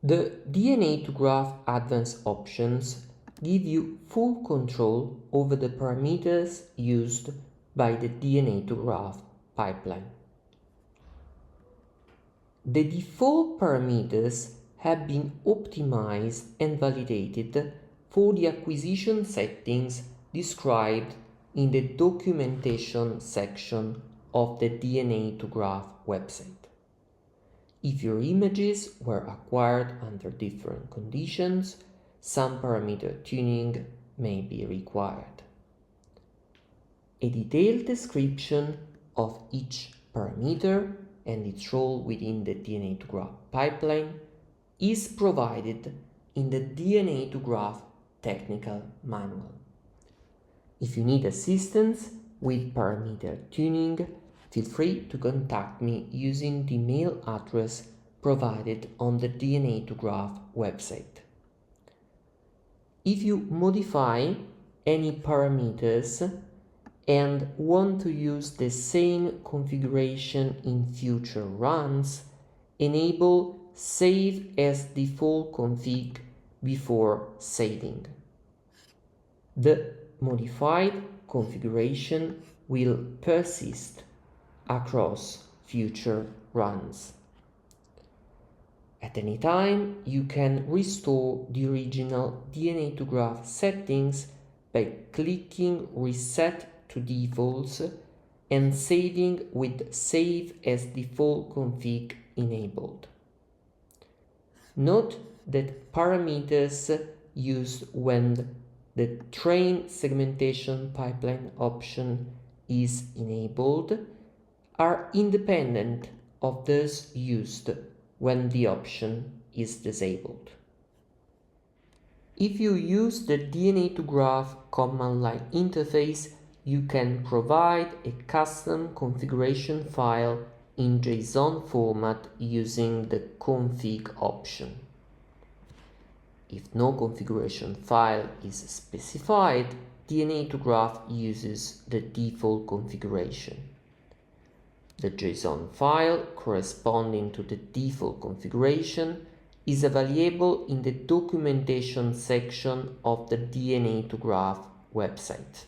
The DNA2Graph advanced options give you full control over the parameters used by the DNA2Graph pipeline. The default parameters have been optimized and validated for the acquisition settings described in the documentation section of the DNA2Graph website. If your images were acquired under different conditions, some parameter tuning may be required. A detailed description of each parameter and its role within the DNA2Graph pipeline is provided in the DNA2Graph technical manual. If you need assistance with parameter tuning, feel free to contact me using the mail address provided on the DNA2Graph website. If you modify any parameters and want to use the same configuration in future runs, enable Save as Default Config before saving. The modified configuration will persist across future runs. At any time, you can restore the original DNA2Graph settings by clicking Reset to Defaults and saving with Save as Default Config enabled. Note that parameters used when the Train Segmentation Pipeline option is enabled are independent of those used when the option is disabled. If you use the DNA2Graph command line interface, you can provide a custom configuration file in JSON format using the config option. If no configuration file is specified, DNA2Graph uses the default configuration. The JSON file corresponding to the default configuration is available in the documentation section of the DNA2Graph website.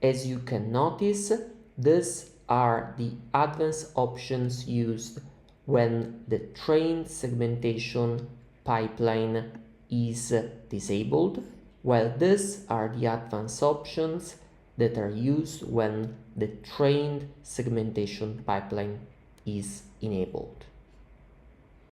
As you can notice, these are the advanced options used when the train segmentation pipeline is disabled, while these are the advanced options that are used when the trained segmentation pipeline is enabled.